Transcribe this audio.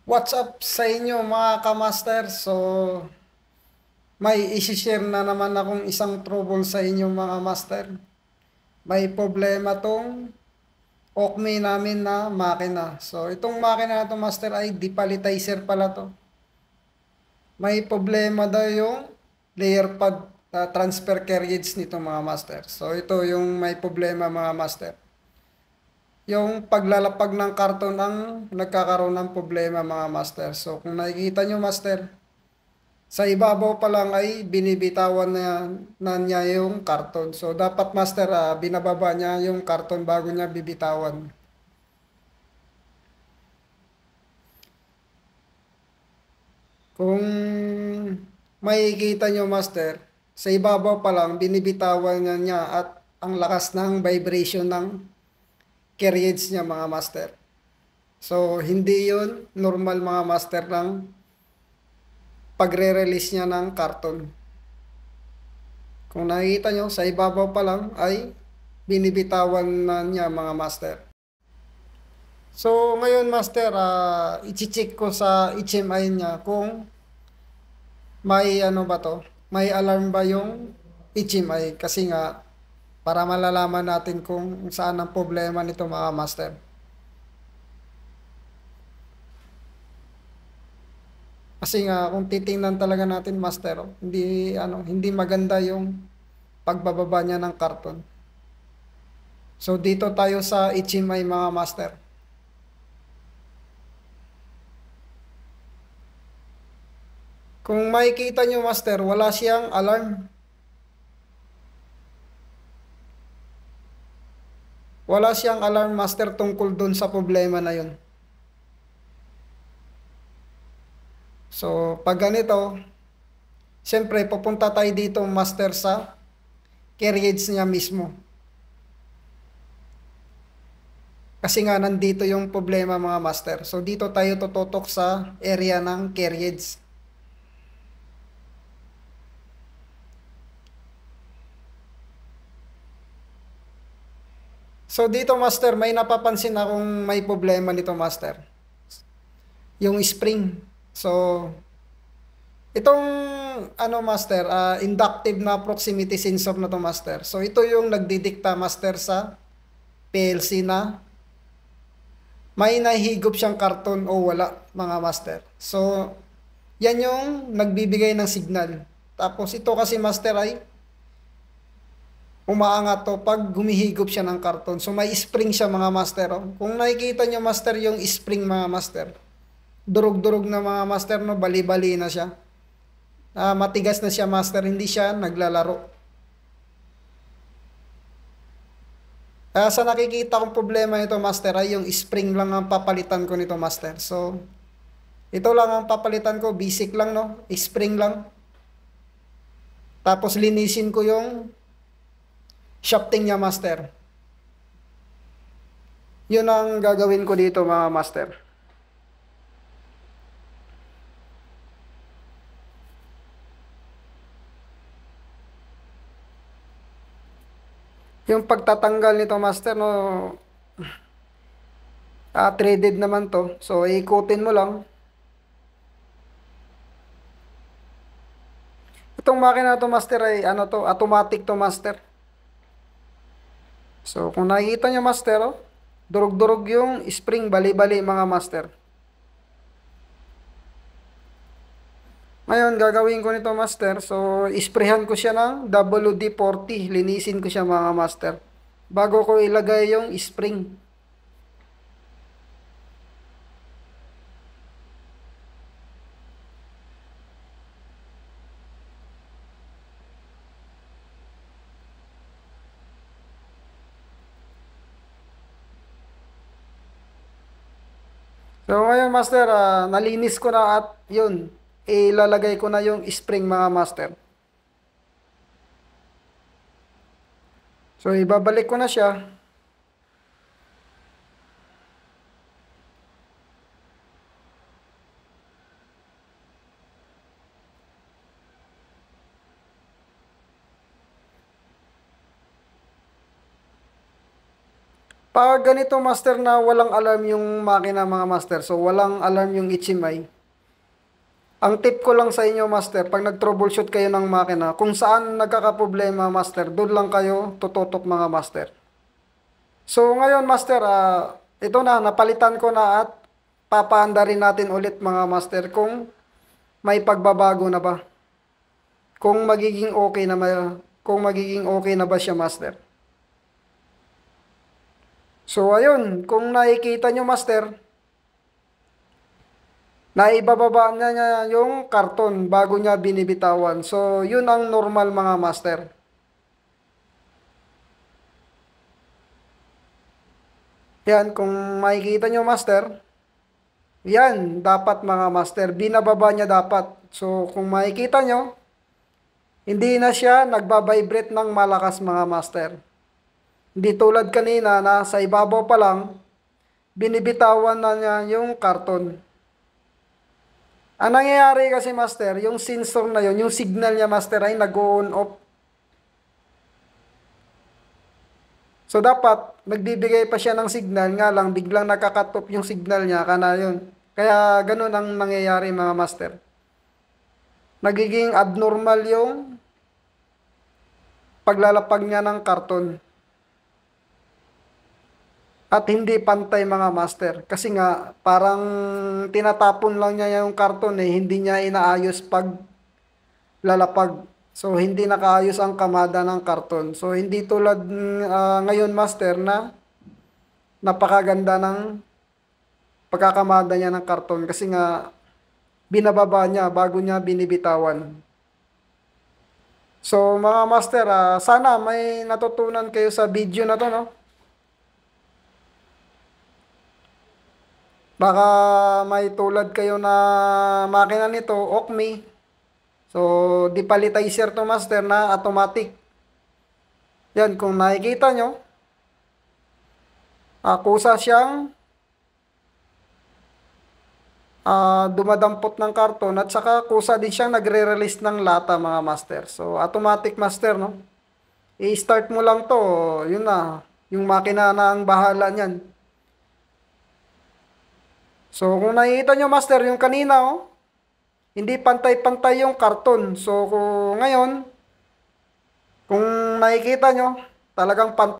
What's up sa inyo mga kamaster? So, may isi-share na naman akong isang trouble sa inyo mga master. May problema tong Okme namin na makina. So, itong makina na to master ay depalletizer pala to. May problema daw yung layer pad transfer carriage nito mga master. So, ito yung may problema mga master. Yung paglalapag ng karton ang nagkakaroon ng problema mga master. So, kung nakikita nyo master, sa ibabaw pa lang ay binibitawan na niya yung karton. So, dapat master, binababa niya yung karton bago niya bibitawan. Kung makikita nyo master, sa ibabaw pa lang, binibitawan niya at ang lakas ng vibration ng carriage niya mga master. So, hindi yun normal mga master ng pagre-release niya ng karton. Kung nakikita nyo, sa ibabaw pa lang ay binibitawan na niya mga master. So, ngayon master, i-check ko sa HMI niya kung may ano ba to, may alarm ba yung HMI kasi nga para malalaman natin kung saan ang problema nito mga master. Kasi nga kung titingnan talaga natin master, hindi maganda yung pagbababa niya ng karton. So dito tayo sa HMI mga master. Kung makikita nyo master, wala siyang alarm. Wala siyang alarm master tungkol dun sa problema na yun. So, pag ganito, siyempre pupunta tayo dito master sa carriage niya mismo. Kasi nga nandito yung problema mga master. So, dito tayo tututok sa area ng carriage. So, dito master, may napapansin akong may problema nito master. Yung spring. So, itong ano master, inductive na proximity sensor na to master. So ito yung nagdidikta master sa PLC na may nahihigop siyang karton o wala mga master. So yan yung nagbibigay ng signal. Tapos ito kasi master ay umaangat to pag humihigop siya ng karton. So may spring siya mga master. Oh. Kung nakikita nyo master yung spring mga master, durog-durog na mga master no, bali-bali na siya. Matigas na siya master, hindi siya naglalaro. Sa nakikita kong problema nito master ay yung spring lang ang papalitan ko nito master. So, ito lang ang papalitan ko, basic lang no, spring lang. Tapos linisin ko yung shafting niya master. Yun ang gagawin ko dito mga master. Yung pagtatanggal nito master no, threaded naman to. So, ikutin mo lang. Itong makina to master ay ano to, automatic to master. So, kung nakikita nyo master, oh, durog-durog yung spring, bali-bali mga master. Ngayon, gagawin ko nito master. So, isprehan ko siya ng WD-40. Linisin ko siya mga master. Bago ko ilagay yung spring. So, ngayon master, nalinis ko na at yun. Ilalagay ko na yung spring mga master. So, ibabalik ko na siya. Pag ganito master na walang alarm yung makina mga master, so walang alarm yung HMI. Ang tip ko lang sa inyo master, pag nag-troubleshoot kayo ng makina, kung saan nagkakaproblema master, doon lang kayo tututok mga master. So ngayon master, ito na, napalitan ko na at papaanda rin natin ulit mga master kung may pagbabago na ba. Kung magiging okay na kung magiging okay na ba siya master. So ayun, kung nakikita nyo master, naibababa na niya yung karton bago niya binibitawan. So yun ang normal mga master. Yan, kung makikita nyo master, yan, dapat mga master, binababa niya dapat. So kung makikita nyo, hindi na siya nagbabibrate ng malakas mga master. Hindi tulad kanina na sa ibabaw pa lang, binibitawan na niya yung karton. Ang nangyayari kasi master, yung sensor na yun, yung signal niya master ay nag-on off. So dapat, nagbibigay pa siya ng signal, nga lang biglang nakakat off yung signal niya, kana yun. Kaya ganun ang nangyayari mga master. Nagiging abnormal yung paglalapag niya ng karton. At hindi pantay mga master. Kasi nga, parang tinatapon lang niya yung karton hindi niya inaayos pag lalapag. So, hindi nakaayos ang kamada ng karton. So, hindi tulad ngayon master na napakaganda ng pagkakamada niya ng karton. Kasi nga, binababa niya bago niya binibitawan. So, mga master, sana may natutunan kayo sa video na to, no? Baka may tulad kayo na makina nito, Okme. So, depalletizer to master na automatic. Yan, kung nakikita nyo, kusa siyang dumadampot ng karton at saka kusa din siyang nagre-release ng lata mga master. So, automatic master, no? I-start mo lang to, yun na, yung makina na ang bahala niyan. So, kung nakikita nyo master, yung kanina, hindi pantay-pantay yung karton. So, ngayon, kung nakikita nyo, talagang pantay.